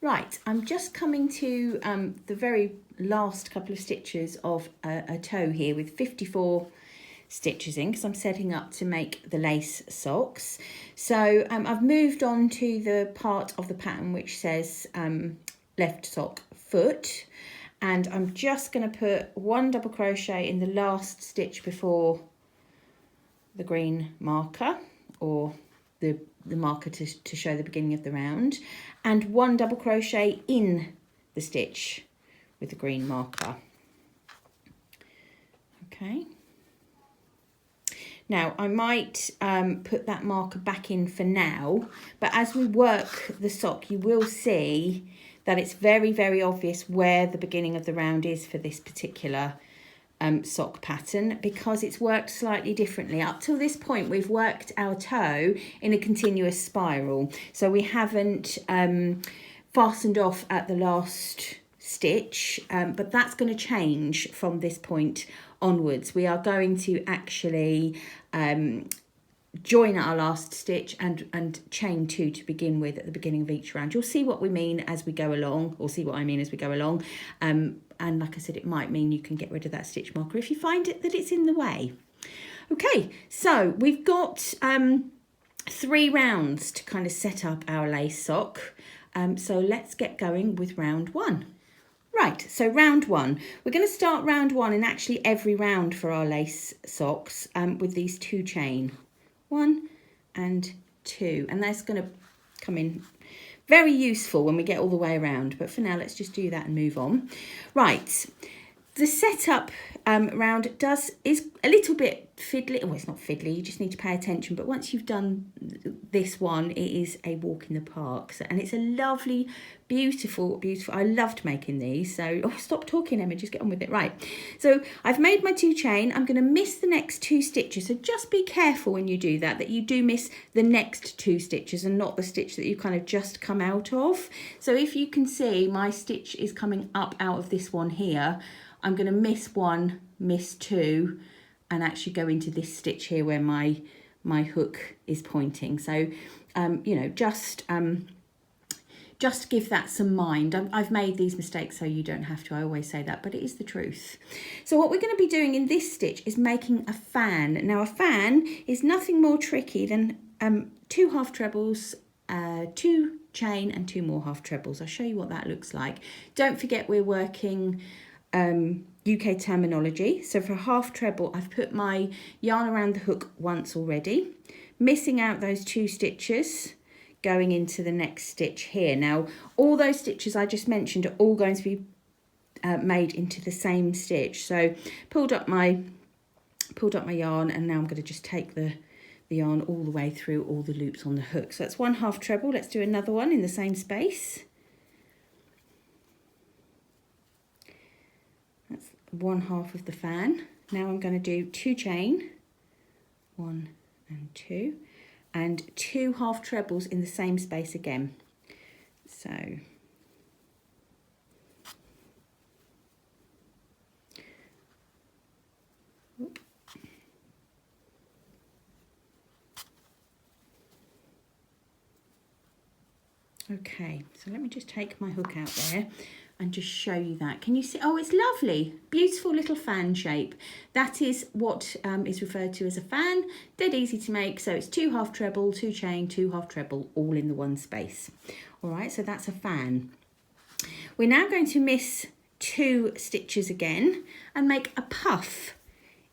Right, I'm just coming to the very last couple of stitches of a toe here with 54 stitches in, because I'm setting up to make the lace socks. So I've moved on to the part of the pattern which says left sock foot, and I'm just going to put one double crochet in the last stitch before the green marker, or the marker to show the beginning of the round, and one double crochet in the stitch with the green marker. Okay. Now I might put that marker back in for now, but as we work the sock you will see that it's very, very obvious where the beginning of the round is for this particular sock pattern, because it's worked slightly differently. Up till this point we've worked our toe in a continuous spiral, so we haven't fastened off at the last stitch, but that's going to change from this point onwards. We are going to actually join our last stitch and chain 2 to begin with at the beginning of each round. You'll see what we mean as we go along, or see what I mean as we go along. And like I said, it might mean you can get rid of that stitch marker if you find it that it's in the way. Okay, so we've got 3 rounds to kind of set up our lace sock. So let's get going with round 1. Right, so round 1. We're going to start round 1 in actually every round for our lace socks with these 2 chain. 1 and 2, and that's going to come in very useful when we get all the way around, but for now let's just do that and move on. Right, the setup round is a little bit fiddly. Well, it's not fiddly, you just need to pay attention, but once you've done this one it is a walk in the park. So, and it's a lovely, beautiful, I loved making these. So stop talking, Emma, just get on with it. Right, so I've made my 2 chain. I'm going to miss the next 2 stitches, so just be careful when you do that you do miss the next 2 stitches and not the stitch that you kind of just come out of. So if you can see, my stitch is coming up out of this one here. I'm going to miss 1, miss 2, and actually go into this stitch here where my hook is pointing. So you know, just give that some mind. I've made these mistakes so you don't have to. I always say that, but it is the truth. So what we're going to be doing in this stitch is making a fan. Now a fan is nothing more tricky than 2 half trebles, 2 chain and 2 more half trebles. I'll show you what that looks like. Don't forget we're working UK terminology. So for a half treble, I've put my yarn around the hook once already, missing out those 2 stitches, going into the next stitch here. Now, all those stitches I just mentioned are all going to be made into the same stitch. So pulled up my yarn, and now I'm going to just take the yarn all the way through all the loops on the hook. So that's 1 half treble. Let's do another one in the same space. That's 1 half of the fan. Now I'm going to do 2 chain, 1 and 2, and 2 half trebles in the same space again. So okay, so let me just take my hook out there and just show you that. Can you see? Oh, it's lovely. Beautiful little fan shape. That is what is referred to as a fan. Dead easy to make. So it's 2 half treble, 2 chain, 2 half treble, all in the one space. All right, so that's a fan. We're now going to miss 2 stitches again and make a puff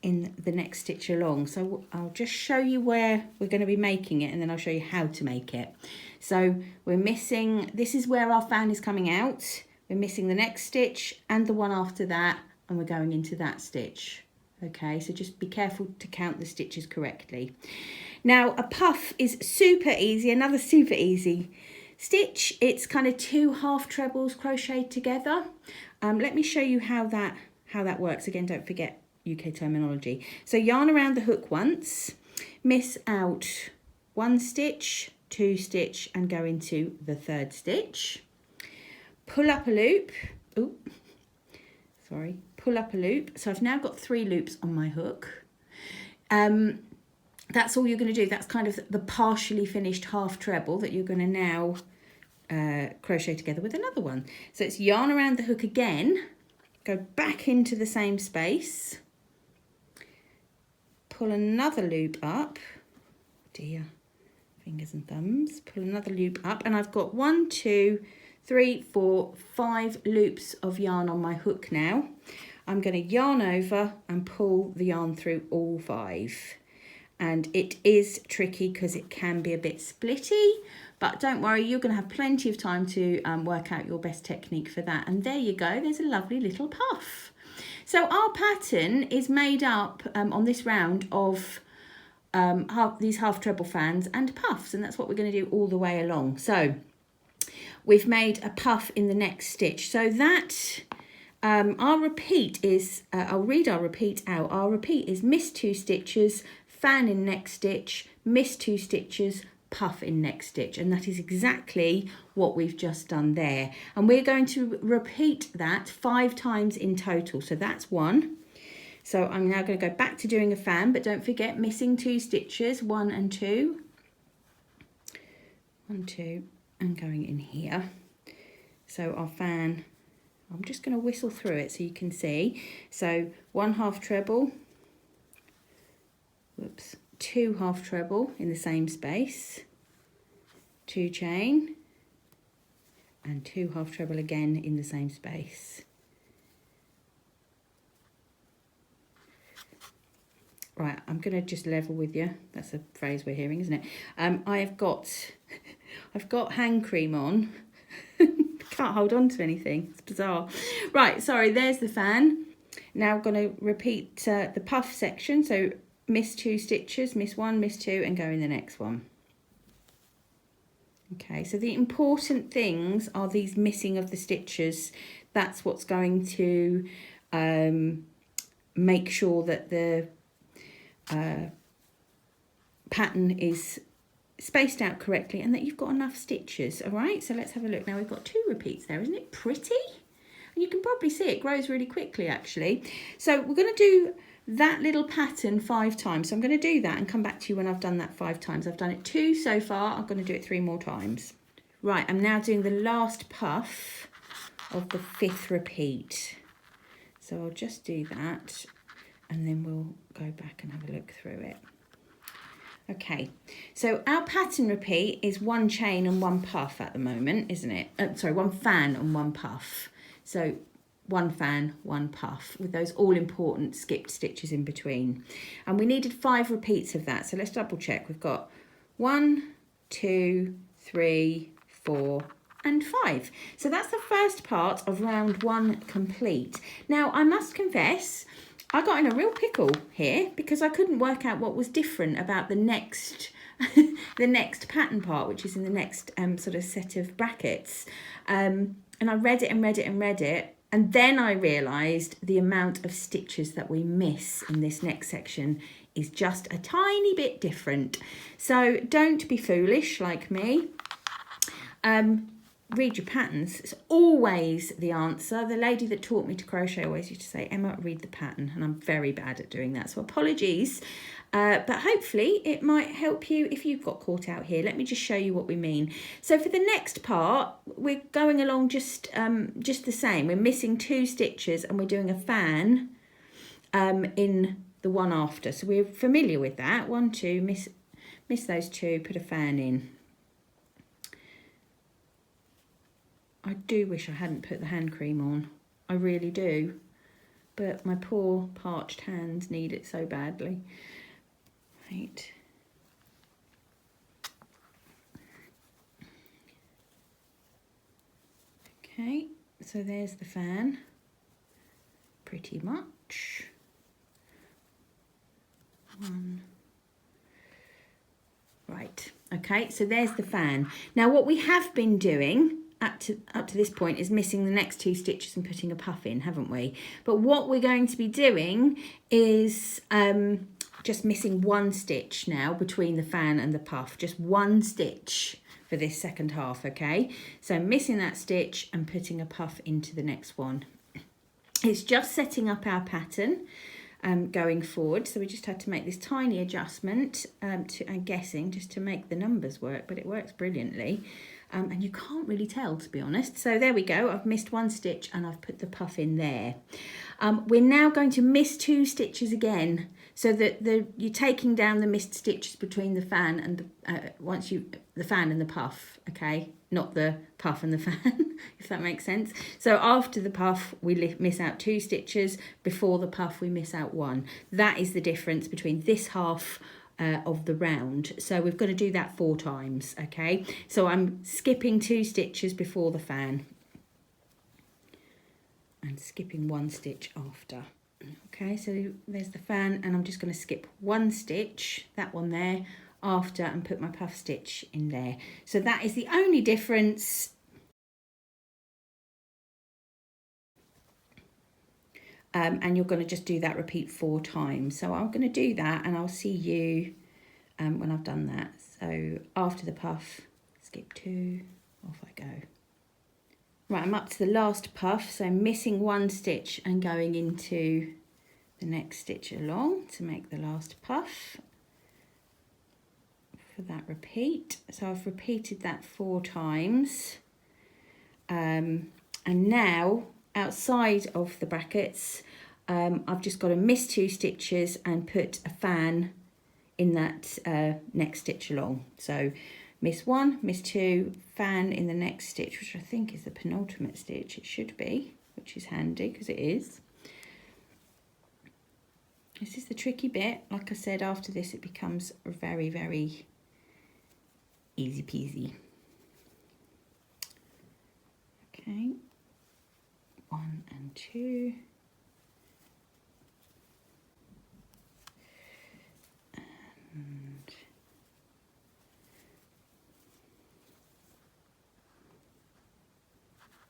in the next stitch along. So I'll just show you where we're going to be making it, and then I'll show you how to make it. So we're missing, this is where our fan is coming out. We're missing the next stitch and the one after that, and we're going into that stitch. Okay, so just be careful to count the stitches correctly. Now a puff is super easy, another super easy stitch. It's kind of 2 half trebles crocheted together. Let me show you how that works. Again, don't forget UK terminology. So yarn around the hook once, miss out 1 stitch, 2 stitch, and go into the 3rd stitch. Pull up a loop. Pull up a loop. So I've now got 3 loops on my hook. That's all you're going to do. That's kind of the partially finished half treble that you're going to now crochet together with another one. So it's yarn around the hook again, go back into the same space, pull another loop up, dear, fingers and thumbs, pull another loop up, and I've got 1, 2, 3, 4, 5 loops of yarn on my hook now. I'm going to yarn over and pull the yarn through all 5. And it is tricky because it can be a bit splitty, but don't worry, you're going to have plenty of time to work out your best technique for that. And there you go, there's a lovely little puff. So our pattern is made up on this round of these half treble fans and puffs, and that's what we're going to do all the way along. So we've made a puff in the next stitch. So that our repeat is, I'll read our repeat out. Our repeat is miss 2 stitches, fan in next stitch, miss 2 stitches, puff in next stitch, and that is exactly what we've just done there. And we're going to repeat that 5 times in total. So that's 1. So I'm now going to go back to doing a fan, but don't forget missing 2 stitches, 1 and 2, 1, 2, and going in here. So our fan, I'm just going to whistle through it so you can see. So 1 half treble, whoops, 2 half treble in the same space, 2 chain, and 2 half treble again in the same space. Right, I'm going to just level with you. That's a phrase we're hearing, isn't it? I've got hand cream on. Can't hold on to anything. It's bizarre. Right, sorry, there's the fan. Now I'm going to repeat the puff section. So miss 2 stitches, miss 1, miss 2, and go in the next one. Okay, so the important things are these missing of the stitches. That's what's going to make sure that the pattern is spaced out correctly and that you've got enough stitches. All right, so let's have a look. Now we've got 2 repeats there. Isn't it pretty? And you can probably see it grows really quickly actually. So we're going to do that little pattern 5 times. So I'm going to do that and come back to you when I've done that 5 times. I've done it 2 so far. I'm going to do it 3 more times. Right, I'm now doing the last puff of the 5th repeat. So I'll just do that and then we'll go back and have a look through it. Okay, so our pattern repeat is 1 chain and 1 puff at the moment, isn't it? Sorry, 1 fan and 1 puff. So 1 fan, 1 puff, with those all important skipped stitches in between. And we needed 5 repeats of that. So let's double check. We've got 1, 2, 3, 4, and 5. So that's the first part of round 1 complete. Now, I must confess, I got in a real pickle here because I couldn't work out what was different about the next the next pattern part, which is in the next sort of set of brackets. And I read it and read it and read it. And then I realised the amount of stitches that we miss in this next section is just a tiny bit different. So don't be foolish like me. Read your patterns. It's always the answer. The lady that taught me to crochet always used to say, Emma, read the pattern. And I'm very bad at doing that. So apologies. But hopefully it might help you if you've got caught out here. Let me just show you what we mean. So for the next part, we're going along just the same. We're missing 2 stitches and we're doing a fan in the one after. So we're familiar with that. 1, 2, miss those 2, put a fan in. I do wish I hadn't put the hand cream on. I really do. But my poor parched hands need it so badly. Right. Okay, so there's the fan. Pretty much. 1. Right, okay, so there's the fan. Now what we have been doing up to this point is missing the next 2 stitches and putting a puff in, haven't we? But what we're going to be doing is just missing 1 stitch now between the fan and the puff, just 1 stitch for this second half, okay? So missing that stitch and putting a puff into the next one. It's just setting up our pattern. going forward. So we just had to make this tiny adjustment I'm guessing, just to make the numbers work, but it works brilliantly. And you can't really tell, to be honest. So there we go. I've missed one stitch and I've put the puff in there. We're now going to miss 2 stitches again, so that you're taking down the missed stitches between the fan and the fan and the puff, okay? Not the puff and the fan, if that makes sense. So after the puff, we miss out 2 stitches. Before the puff, we miss out 1. That is the difference between this half of the round. So we've got to do that 4 times, okay? So I'm skipping 2 stitches before the fan and skipping 1 stitch after. Okay, so there's the fan, and I'm just going to skip 1 stitch, that one there, after, and put my puff stitch in there. So that is the only difference. And you're going to just do that repeat 4 times. So I'm going to do that, and I'll see you when I've done that. So after the puff, skip 2, off I go. Right, I'm up to the last puff, so I'm missing 1 stitch and going into the next stitch along to make the last puff for that repeat. So I've repeated that 4 times. And now, outside of the brackets, I've just got to miss 2 stitches and put a fan in that next stitch along. So miss 1, miss 2, fan in the next stitch, which I think is the penultimate stitch. It should be, which is handy because it is. This is the tricky bit. Like I said, after this it becomes very, very easy peasy. Okay, 1 and 2. And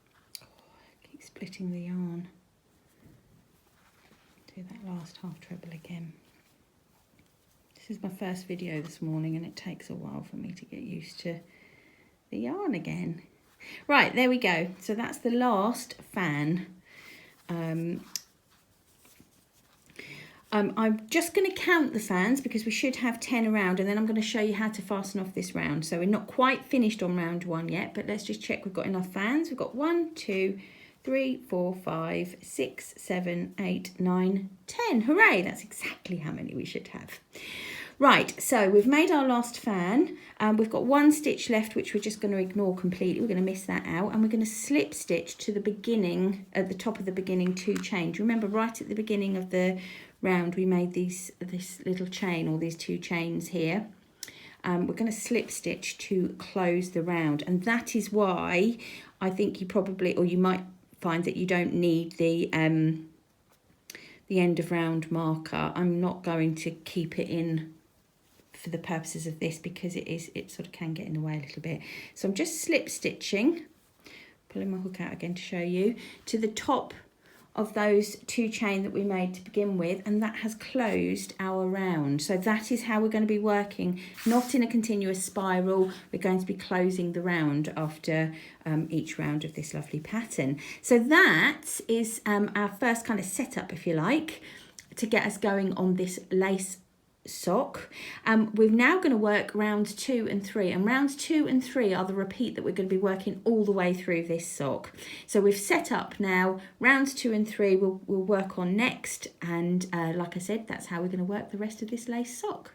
I keep splitting the yarn. Do that last half treble again. This is my first video this morning, and it takes a while for me to get used to the yarn again. Right, there we go. So that's the last fan. I'm just going to count the fans because we should have 10 around, and then I'm going to show you how to fasten off this round. So we're not quite finished on round 1 yet, but let's just check we've got enough fans. We've got 1, 2, 3, 4, 5, 6, 7, 8, 9, 10. Hooray, that's exactly how many we should have. Right, so we've made our last fan. We've got 1 stitch left, which we're just going to ignore completely. We're going to miss that out, and we're going to slip stitch to the beginning, at the top of the beginning 2 chains. Remember, right at the beginning of the round, we made this little chain, or these 2 chains here. We're going to slip stitch to close the round, and that is why I think you probably, or you might find that you don't need the end of round marker. I'm not going to keep it in for the purposes of this because it sort of can get in the way a little bit. So I'm just slip stitching, pulling my hook out again to show you, to the top of those 2 chain that we made to begin with, and that has closed our round. So that is how we're going to be working, not in a continuous spiral. We're going to be closing the round after each round of this lovely pattern. So that is our first kind of setup, if you like, to get us going on this lace sock. We're now going to work round 2 and 3, and rounds 2 and 3 are the repeat that we're going to be working all the way through this sock. So we've set up now rounds 2 and 3 we'll work on next, and like I said, that's how we're going to work the rest of this lace sock.